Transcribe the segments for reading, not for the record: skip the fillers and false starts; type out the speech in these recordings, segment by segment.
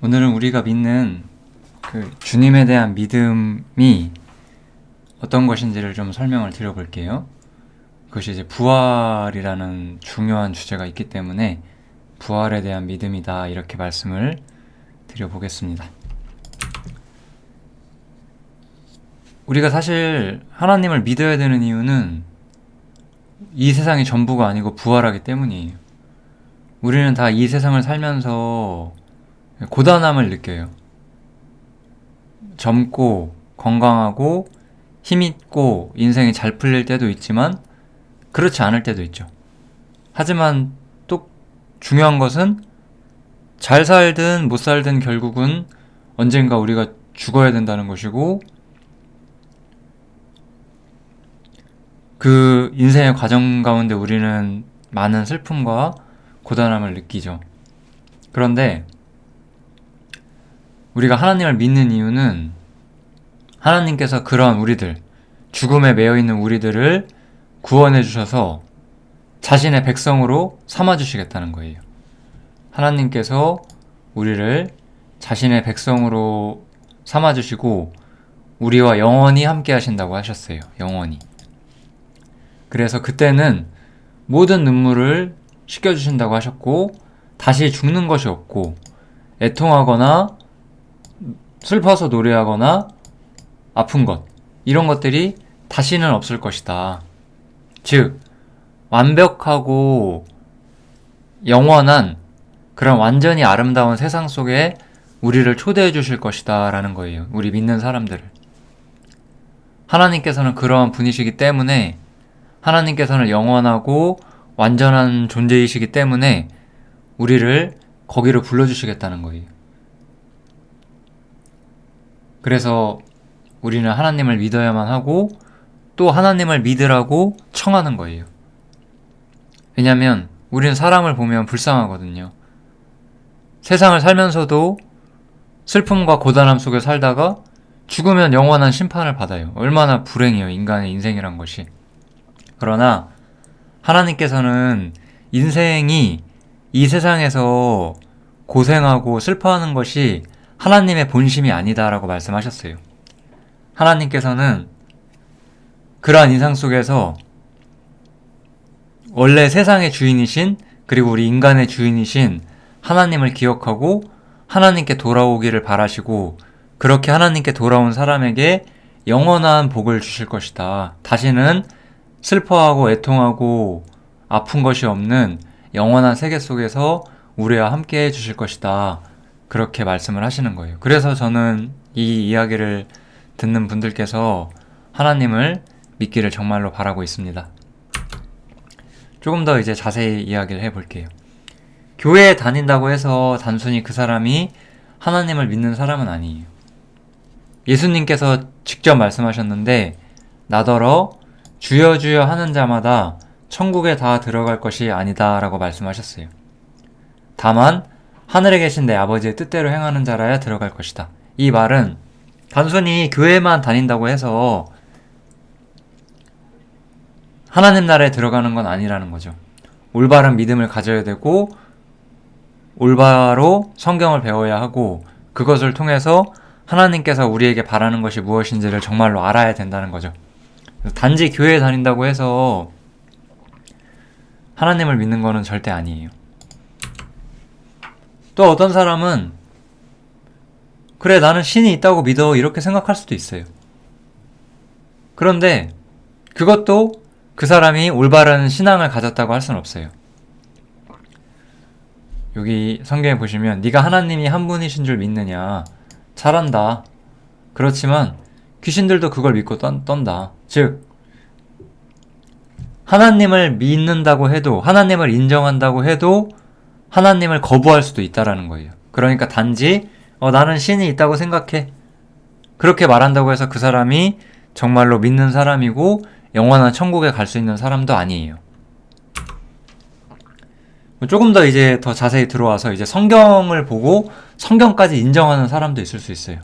오늘은 우리가 믿는 그 주님에 대한 믿음이 어떤 것인지를 좀 설명을 드려볼게요. 그것이 이제 부활이라는 중요한 주제가 있기 때문에 부활에 대한 믿음이다, 이렇게 말씀을 드려보겠습니다. 우리가 사실 하나님을 믿어야 되는 이유는 이 세상이 전부가 아니고 부활하기 때문이에요. 우리는 다 이 세상을 살면서 고단함을 느껴요. 젊고 건강하고 힘있고 인생이 잘 풀릴 때도 있지만 그렇지 않을 때도 있죠. 하지만 또 중요한 것은 잘 살든 못 살든 결국은 언젠가 우리가 죽어야 된다는 것이고, 그 인생의 과정 가운데 우리는 많은 슬픔과 고단함을 느끼죠. 그런데 우리가 하나님을 믿는 이유는 하나님께서 그런 우리들, 죽음에 매여 있는 우리들을 구원해 주셔서 자신의 백성으로 삼아 주시겠다는 거예요. 하나님께서 우리를 자신의 백성으로 삼아 주시고 우리와 영원히 함께 하신다고 하셨어요. 영원히. 그래서 그때는 모든 눈물을 씻겨주신다고 하셨고, 다시 죽는 것이 없고, 애통하거나 슬퍼서 노래하거나 아픈 것, 이런 것들이 다시는 없을 것이다. 즉, 완벽하고 영원한 그런 완전히 아름다운 세상 속에 우리를 초대해 주실 것이다 라는 거예요. 우리 믿는 사람들을. 하나님께서는 그러한 분이시기 때문에, 하나님께서는 영원하고 완전한 존재이시기 때문에 우리를 거기로 불러주시겠다는 거예요. 그래서 우리는 하나님을 믿어야만 하고 또 하나님을 믿으라고 청하는 거예요. 왜냐하면 우리는 사람을 보면 불쌍하거든요. 세상을 살면서도 슬픔과 고단함 속에 살다가 죽으면 영원한 심판을 받아요. 얼마나 불행해요, 인간의 인생이란 것이. 그러나 하나님께서는 인생이 이 세상에서 고생하고 슬퍼하는 것이 하나님의 본심이 아니다라고 말씀하셨어요. 하나님께서는 그러한 인상 속에서 원래 세상의 주인이신, 그리고 우리 인간의 주인이신 하나님을 기억하고 하나님께 돌아오기를 바라시고, 그렇게 하나님께 돌아온 사람에게 영원한 복을 주실 것이다. 다시는 슬퍼하고 애통하고 아픈 것이 없는 영원한 세계 속에서 우리와 함께 해주실 것이다. 그렇게 말씀을 하시는 거예요. 그래서 저는 이 이야기를 듣는 분들께서 하나님을 믿기를 정말로 바라고 있습니다. 조금 더 이제 자세히 이야기를 해볼게요. 교회에 다닌다고 해서 단순히 그 사람이 하나님을 믿는 사람은 아니에요. 예수님께서 직접 말씀하셨는데, 나더러 주여 주여 하는 자마다 천국에 다 들어갈 것이 아니다 라고 말씀하셨어요. 다만 하늘에 계신 내 아버지의 뜻대로 행하는 자라야 들어갈 것이다. 이 말은 단순히 교회만 다닌다고 해서 하나님 나라에 들어가는 건 아니라는 거죠. 올바른 믿음을 가져야 되고, 올바로 성경을 배워야 하고, 그것을 통해서 하나님께서 우리에게 바라는 것이 무엇인지를 정말로 알아야 된다는 거죠. 단지 교회에 다닌다고 해서 하나님을 믿는 거는 절대 아니에요. 또 어떤 사람은 그래, 나는 신이 있다고 믿어, 이렇게 생각할 수도 있어요. 그런데 그것도 그 사람이 올바른 신앙을 가졌다고 할 수는 없어요. 여기 성경에 보시면 네가 하나님이 한 분이신 줄 믿느냐, 잘한다. 그렇지만 귀신들도 그걸 믿고 떤다. 즉, 하나님을 믿는다고 해도, 하나님을 인정한다고 해도 하나님을 거부할 수도 있다라는 거예요. 그러니까 단지 나는 신이 있다고 생각해, 그렇게 말한다고 해서 그 사람이 정말로 믿는 사람이고 영원한 천국에 갈 수 있는 사람도 아니에요. 조금 더 이제 더 자세히 들어와서 이제 성경을 보고 성경까지 인정하는 사람도 있을 수 있어요.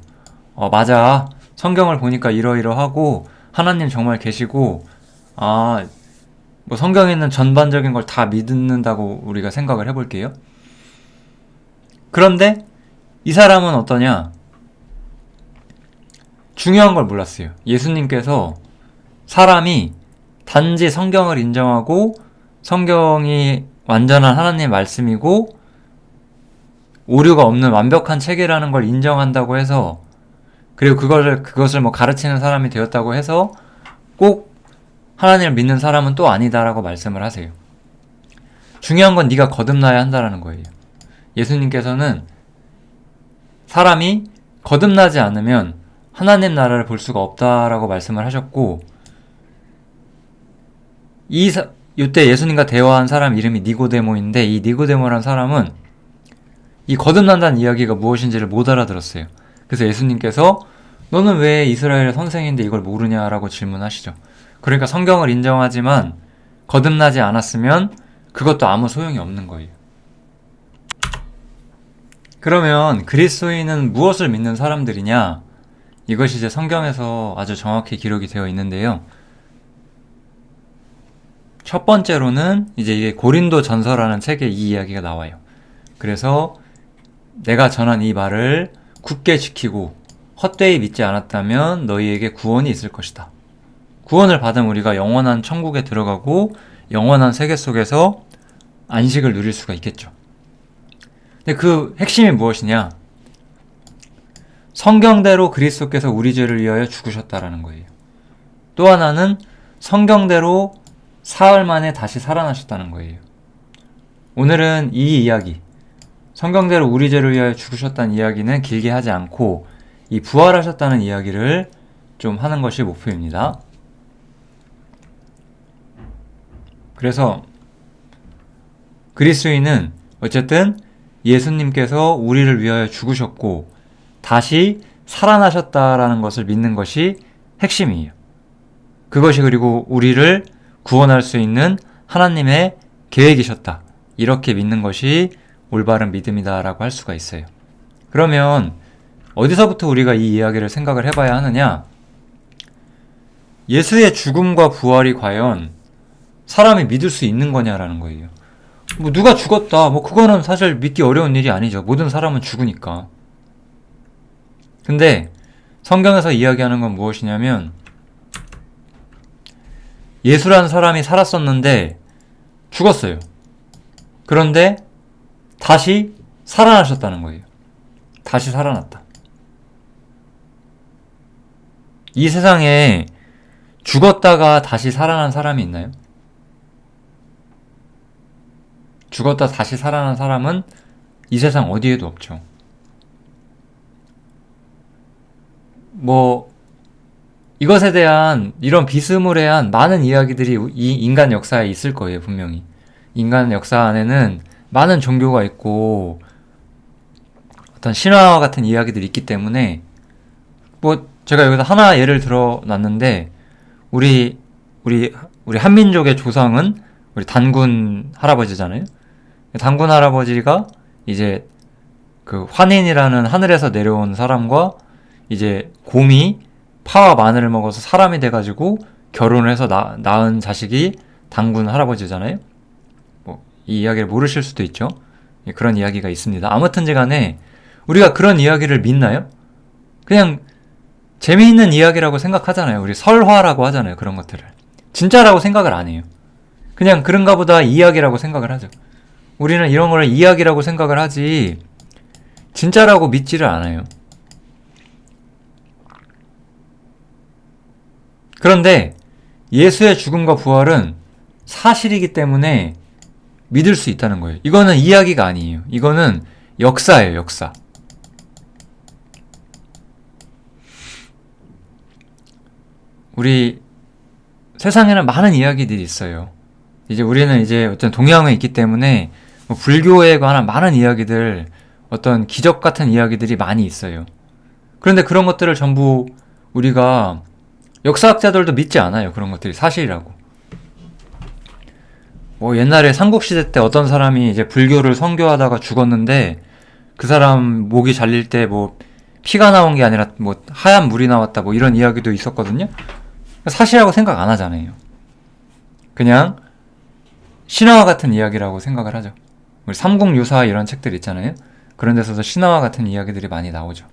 맞아, 성경을 보니까 이러이러하고 하나님 정말 계시고, 뭐 성경에 있는 전반적인 걸 다 믿는다고 우리가 생각을 해볼게요. 그런데 이 사람은 어떠냐? 중요한 걸 몰랐어요. 예수님께서 사람이 단지 성경을 인정하고 성경이 완전한 하나님의 말씀이고 오류가 없는 완벽한 책이라는 걸 인정한다고 해서, 그리고 그것을 뭐 가르치는 사람이 되었다고 해서 꼭 하나님을 믿는 사람은 또 아니다라고 말씀을 하세요. 중요한 건 네가 거듭나야 한다라는 거예요. 예수님께서는 사람이 거듭나지 않으면 하나님 나라를 볼 수가 없다라고 말씀을 하셨고, 이때 예수님과 대화한 사람 이름이 니고데모인데, 이 니고데모라는 사람은 이 거듭난다는 이야기가 무엇인지를 못 알아들었어요. 그래서 예수님께서 너는 왜 이스라엘의 선생인데 이걸 모르냐라고 질문하시죠. 그러니까 성경을 인정하지만 거듭나지 않았으면 그것도 아무 소용이 없는 거예요. 그러면 그리스도인은 무엇을 믿는 사람들이냐? 이것이 이제 성경에서 아주 정확히 기록이 되어 있는데요. 첫 번째로는 이제 이게 고린도 전서라는 책에 이 이야기가 나와요. 그래서 내가 전한 이 말을 굳게 지키고 헛되이 믿지 않았다면 너희에게 구원이 있을 것이다. 구원을 받은 우리가 영원한 천국에 들어가고 영원한 세계 속에서 안식을 누릴 수가 있겠죠. 근데 그 핵심이 무엇이냐? 성경대로 그리스도께서 우리 죄를 위하여 죽으셨다라는 거예요. 또 하나는 성경대로 사흘 만에 다시 살아나셨다는 거예요. 오늘은 이 이야기, 성경대로 우리 죄를 위하여 죽으셨다는 이야기는 길게 하지 않고 이 부활하셨다는 이야기를 좀 하는 것이 목표입니다. 그래서 그리스도인은 어쨌든 예수님께서 우리를 위하여 죽으셨고 다시 살아나셨다라는 것을 믿는 것이 핵심이에요. 그것이 그리고 우리를 구원할 수 있는 하나님의 계획이셨다. 이렇게 믿는 것이 올바른 믿음이다라고 할 수가 있어요. 그러면 어디서부터 우리가 이 이야기를 생각을 해봐야 하느냐? 예수의 죽음과 부활이 과연 사람이 믿을 수 있는 거냐라는 거예요. 뭐 누가 죽었다, 뭐 그거는 사실 믿기 어려운 일이 아니죠. 모든 사람은 죽으니까. 근데 성경에서 이야기하는 건 무엇이냐면 예수라는 사람이 살았었는데 죽었어요. 그런데 다시 살아나셨다는 거예요. 다시 살아났다. 이 세상에 죽었다가 다시 살아난 사람이 있나요? 죽었다 다시 살아난 사람은 이 세상 어디에도 없죠. 뭐 이것에 대한 이런 비스무리한 많은 이야기들이 이 인간 역사에 있을 거예요. 분명히 인간 역사 안에는 많은 종교가 있고 어떤 신화와 같은 이야기들이 있기 때문에, 뭐 제가 여기서 하나 예를 들어 놨는데 우리 한민족의 조상은 우리 단군 할아버지잖아요. 단군 할아버지가 이제 그 환인이라는 하늘에서 내려온 사람과 이제 곰이 파와 마늘을 먹어서 사람이 돼가지고 결혼을 해서 낳은 자식이 단군 할아버지잖아요. 뭐 이 이야기를 모르실 수도 있죠. 그런 이야기가 있습니다. 아무튼지간에 우리가 그런 이야기를 믿나요? 그냥 재미있는 이야기라고 생각하잖아요. 우리 설화라고 하잖아요. 그런 것들을 진짜라고 생각을 안 해요. 그냥 그런가 보다 이야기라고 생각을 하죠. 우리는 이런 걸 이야기라고 생각을 하지 진짜라고 믿지를 않아요. 그런데 예수의 죽음과 부활은 사실이기 때문에 믿을 수 있다는 거예요. 이거는 이야기가 아니에요. 이거는 역사예요. 역사. 우리 세상에는 많은 이야기들이 있어요. 이제 우리는 이제 어떤 동양에 있기 때문에 뭐 불교에 관한 많은 이야기들, 어떤 기적 같은 이야기들이 많이 있어요. 그런데 그런 것들을 전부 우리가 역사학자들도 믿지 않아요. 그런 것들이 사실이라고. 뭐 옛날에 삼국시대 때 어떤 사람이 이제 불교를 선교하다가 죽었는데 그 사람 목이 잘릴 때 뭐 피가 나온 게 아니라 뭐 하얀 물이 나왔다 뭐 이런 이야기도 있었거든요. 사실이라고 생각 안 하잖아요. 그냥 신화와 같은 이야기라고 생각을 하죠. 우리 삼국유사 이런 책들 있잖아요. 그런 데서도 신화와 같은 이야기들이 많이 나오죠.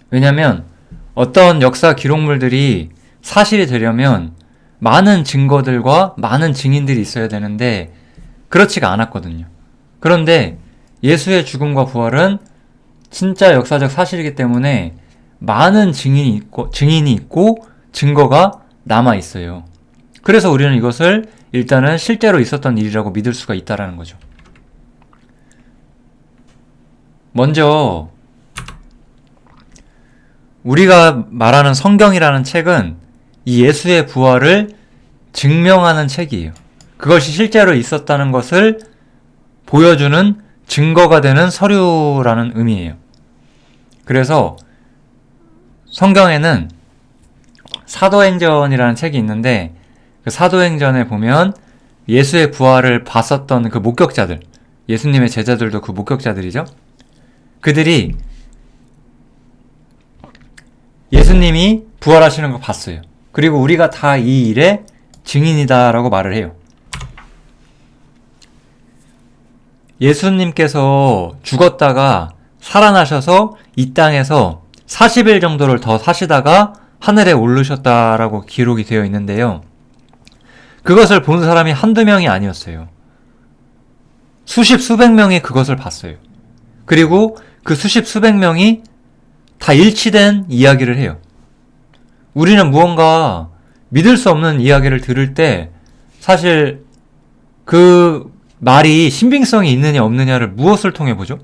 왜냐면 어떤 역사 기록물들이 사실이 되려면 많은 증거들과 많은 증인들이 있어야 되는데 그렇지가 않았거든요. 그런데 예수의 죽음과 부활은 진짜 역사적 사실이기 때문에 많은 증인이 있고 증거가 남아 있어요. 그래서 우리는 이것을 일단은 실제로 있었던 일이라고 믿을 수가 있다라는 거죠. 먼저 우리가 말하는 성경이라는 책은 이 예수의 부활을 증명하는 책이에요. 그것이 실제로 있었다는 것을 보여주는 증거가 되는 서류라는 의미예요. 그래서 성경에는 사도행전이라는 책이 있는데 그 사도행전에 보면 예수의 부활을 봤었던 그 목격자들, 예수님의 제자들도 그 목격자들이죠. 그들이 예수님이 부활하시는 걸 봤어요. 그리고 우리가 다 이 일의 증인이다라고 말을 해요. 예수님께서 죽었다가 살아나셔서 이 땅에서 40일 정도를 더 사시다가 하늘에 오르셨다라고 기록이 되어 있는데요. 그것을 본 사람이 한두 명이 아니었어요. 수십 수백 명이 그것을 봤어요. 그리고 그 수십 수백 명이 다 일치된 이야기를 해요. 우리는 무언가 믿을 수 없는 이야기를 들을 때 사실 그 말이 신빙성이 있느냐 없느냐를 무엇을 통해 보죠?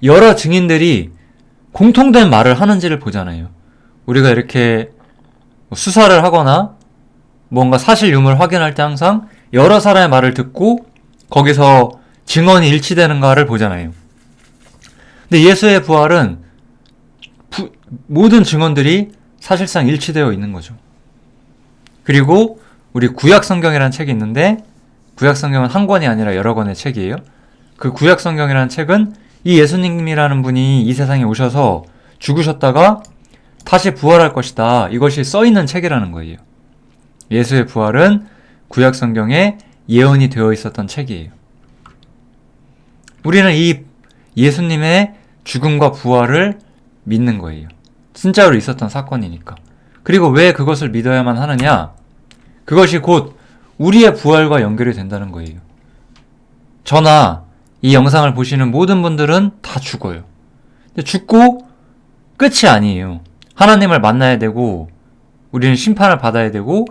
여러 증인들이 공통된 말을 하는지를 보잖아요. 우리가 이렇게 수사를 하거나 뭔가 사실 유무를 확인할 때 항상 여러 사람의 말을 듣고 거기서 증언이 일치되는가를 보잖아요. 근데 예수의 부활은 모든 증언들이 사실상 일치되어 있는 거죠. 그리고 우리 구약성경이라는 책이 있는데 구약성경은 한 권이 아니라 여러 권의 책이에요. 그 구약성경이라는 책은 이 예수님이라는 분이 이 세상에 오셔서 죽으셨다가 다시 부활할 것이다. 이것이 써있는 책이라는 거예요. 예수의 부활은 구약성경에 예언이 되어 있었던 책이에요. 우리는 이 예수님의 죽음과 부활을 믿는 거예요. 진짜로 있었던 사건이니까. 그리고 왜 그것을 믿어야만 하느냐? 그것이 곧 우리의 부활과 연결이 된다는 거예요. 저나 이 영상을 보시는 모든 분들은 다 죽어요. 근데 죽고 끝이 아니에요. 하나님을 만나야 되고 우리는 심판을 받아야 되고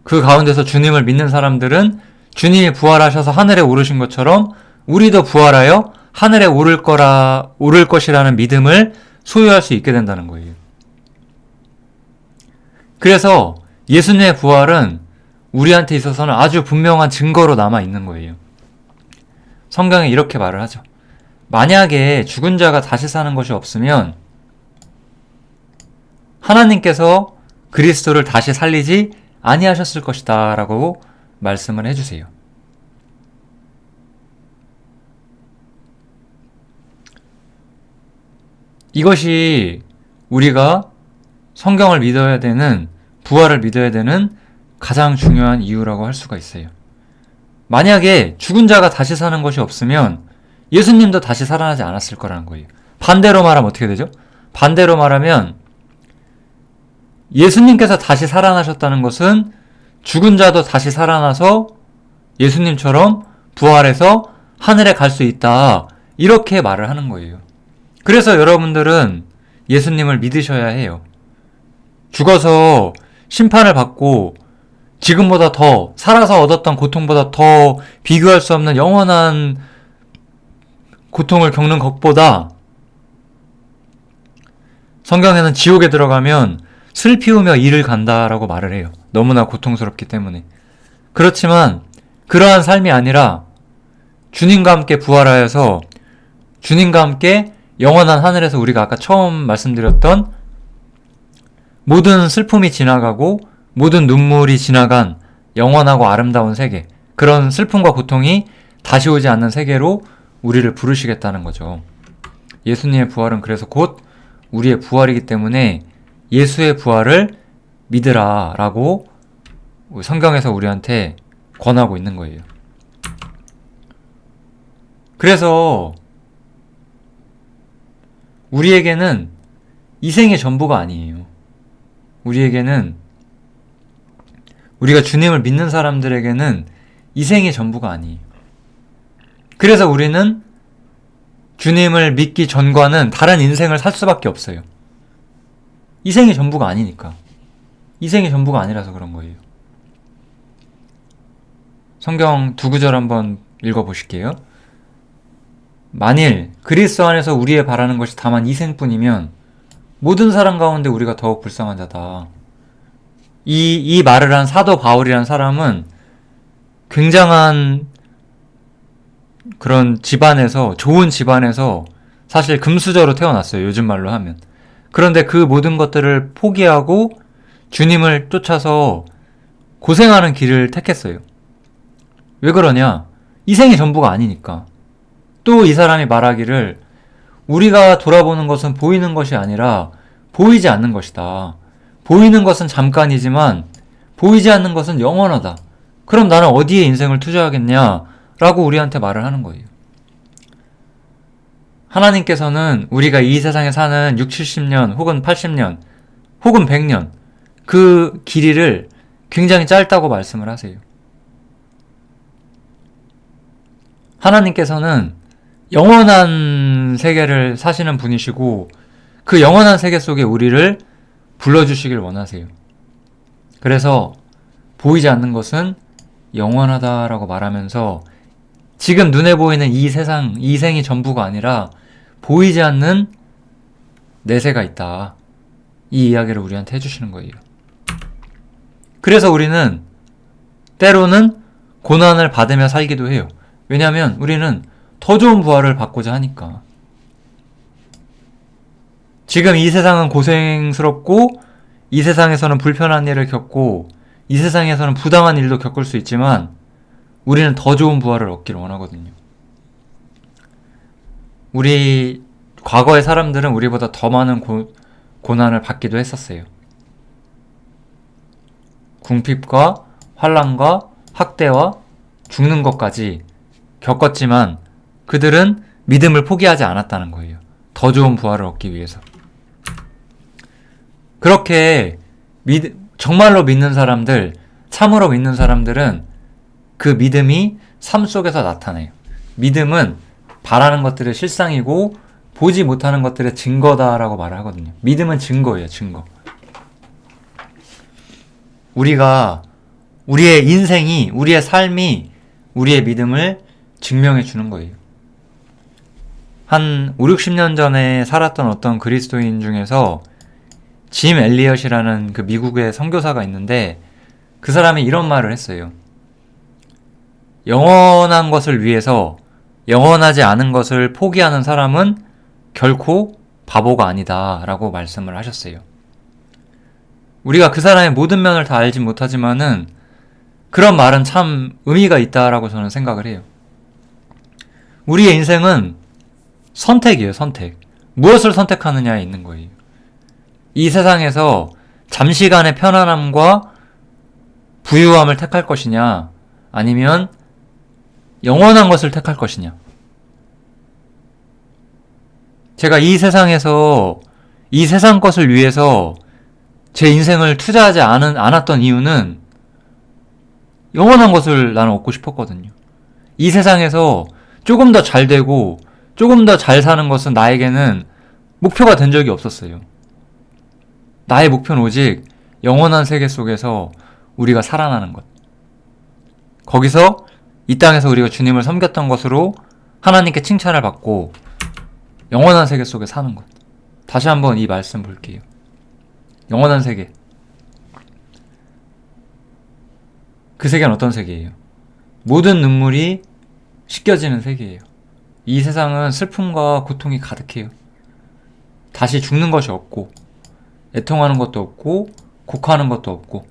그 가운데서 주님을 믿는 사람들은 주님이 부활하셔서 하늘에 오르신 것처럼 우리도 부활하여 하늘에 오를 것이라는 믿음을 소유할 수 있게 된다는 거예요. 그래서 예수님의 부활은 우리한테 있어서는 아주 분명한 증거로 남아 있는 거예요. 성경에 이렇게 말을 하죠. 만약에 죽은 자가 다시 사는 것이 없으면 하나님께서 그리스도를 다시 살리지 아니하셨을 것이다 라고 말씀을 해주세요. 이것이 우리가 성경을 믿어야 되는, 부활을 믿어야 되는 가장 중요한 이유라고 할 수가 있어요. 만약에 죽은 자가 다시 사는 것이 없으면 예수님도 다시 살아나지 않았을 거라는 거예요. 반대로 말하면 어떻게 되죠? 반대로 말하면 예수님께서 다시 살아나셨다는 것은 죽은 자도 다시 살아나서 예수님처럼 부활해서 하늘에 갈 수 있다. 이렇게 말을 하는 거예요. 그래서 여러분들은 예수님을 믿으셔야 해요. 죽어서 심판을 받고 지금보다 더 살아서 얻었던 고통보다 더 비교할 수 없는 영원한 고통을 겪는 것보다 성경에는 지옥에 들어가면 슬피우며 이를 간다라고 말을 해요. 너무나 고통스럽기 때문에. 그렇지만 그러한 삶이 아니라 주님과 함께 부활하여서 주님과 함께 영원한 하늘에서 우리가 아까 처음 말씀드렸던 모든 슬픔이 지나가고 모든 눈물이 지나간 영원하고 아름다운 세계, 그런 슬픔과 고통이 다시 오지 않는 세계로 우리를 부르시겠다는 거죠. 예수님의 부활은 그래서 곧 우리의 부활이기 때문에 예수의 부활을 믿으라 라고 성경에서 우리한테 권하고 있는 거예요. 그래서 우리에게는 이 생이 전부가 아니에요. 우리에게는, 우리가 주님을 믿는 사람들에게는 이 생이 전부가 아니에요. 그래서 우리는 주님을 믿기 전과는 다른 인생을 살 수밖에 없어요. 이 생이 전부가 아니니까. 이 생이 전부가 아니라서 그런 거예요. 성경 두 구절 한번 읽어보실게요. 만일 그리스도 안에서 우리의 바라는 것이 다만 이 생뿐이면 모든 사람 가운데 우리가 더욱 불쌍한 자다. 이 말을 한 사도 바울이라는 사람은 굉장한 그런 집안에서, 좋은 집안에서 사실 금수저로 태어났어요. 요즘 말로 하면. 그런데 그 모든 것들을 포기하고 주님을 쫓아서 고생하는 길을 택했어요. 왜 그러냐? 이 생이 전부가 아니니까. 또 이 사람이 말하기를 우리가 돌아보는 것은 보이는 것이 아니라 보이지 않는 것이다. 보이는 것은 잠깐이지만 보이지 않는 것은 영원하다. 그럼 나는 어디에 인생을 투자하겠냐? 라고 우리한테 말을 하는 거예요. 하나님께서는 우리가 이 세상에 사는 60, 70년 혹은 80년 혹은 100년 그 길이를 굉장히 짧다고 말씀을 하세요. 하나님께서는 영원한 세계를 사시는 분이시고 그 영원한 세계 속에 우리를 불러주시길 원하세요. 그래서 보이지 않는 것은 영원하다라고 말하면서 지금 눈에 보이는 이 세상, 이 생이 전부가 아니라 보이지 않는 내세가 있다. 이 이야기를 우리한테 해주시는 거예요. 그래서 우리는 때로는 고난을 받으며 살기도 해요. 왜냐하면 우리는 더 좋은 부활을 받고자 하니까. 지금 이 세상은 고생스럽고 이 세상에서는 불편한 일을 겪고 이 세상에서는 부당한 일도 겪을 수 있지만 우리는 더 좋은 부활을 얻기를 원하거든요. 우리 과거의 사람들은 우리보다 더 많은 고난을 받기도 했었어요. 궁핍과 환난과 학대와 죽는 것까지 겪었지만 그들은 믿음을 포기하지 않았다는 거예요. 더 좋은 부활을 얻기 위해서. 그렇게 정말로 믿는 사람들, 참으로 믿는 사람들은 그 믿음이 삶 속에서 나타나요. 믿음은 바라는 것들의 실상이고 보지 못하는 것들의 증거다라고 말을 하거든요. 믿음은 증거예요, 증거. 우리의 인생이, 우리의 삶이 우리의 믿음을 증명해 주는 거예요. 한 5, 60년 전에 살았던 어떤 그리스도인 중에서 짐 엘리엇이라는 그 미국의 선교사가 있는데 그 사람이 이런 말을 했어요. 영원한 것을 위해서 영원하지 않은 것을 포기하는 사람은 결코 바보가 아니다 라고 말씀을 하셨어요. 우리가 그 사람의 모든 면을 다 알지 못하지만은 그런 말은 참 의미가 있다라고 저는 생각을 해요. 우리의 인생은 선택이에요, 선택. 무엇을 선택하느냐에 있는 거예요. 이 세상에서 잠시간의 편안함과 부유함을 택할 것이냐, 아니면 영원한 것을 택할 것이냐. 제가 이 세상에서 이 세상 것을 위해서 제 인생을 투자하지 않았던 이유는 영원한 것을 나는 얻고 싶었거든요. 이 세상에서 조금 더 잘 되고 조금 더 잘 사는 것은 나에게는 목표가 된 적이 없었어요. 나의 목표는 오직 영원한 세계 속에서 우리가 살아나는 것. 거기서 이 땅에서 우리가 주님을 섬겼던 것으로 하나님께 칭찬을 받고 영원한 세계 속에 사는 것. 다시 한번 이 말씀 볼게요. 영원한 세계. 그 세계는 어떤 세계예요? 모든 눈물이 씻겨지는 세계예요. 이 세상은 슬픔과 고통이 가득해요. 다시 죽는 것이 없고 애통하는 것도 없고 곡하는 것도 없고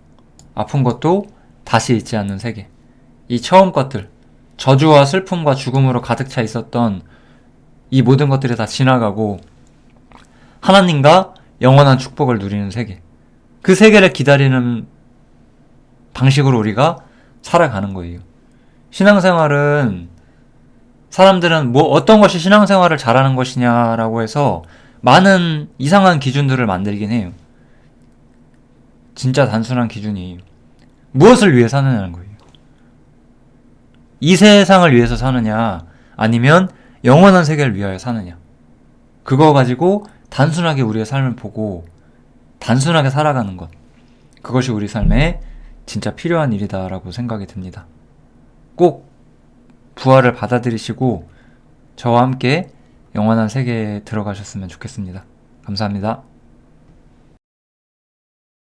아픈 것도 다시 있지 않는 세계. 이 처음 것들, 저주와 슬픔과 죽음으로 가득 차 있었던 이 모든 것들이 다 지나가고 하나님과 영원한 축복을 누리는 세계. 그 세계를 기다리는 방식으로 우리가 살아가는 거예요. 신앙생활은 사람들은 뭐 어떤 것이 신앙생활을 잘하는 것이냐라고 해서 많은 이상한 기준들을 만들긴 해요. 진짜 단순한 기준이에요. 무엇을 위해 사느냐는 거예요. 이 세상을 위해서 사느냐, 아니면 영원한 세계를 위하여 사느냐. 그거 가지고 단순하게 우리의 삶을 보고 단순하게 살아가는 것. 그것이 우리 삶에 진짜 필요한 일이다라고 생각이 듭니다. 꼭 부활을 받아들이시고 저와 함께 영원한 세계에 들어가셨으면 좋겠습니다. 감사합니다.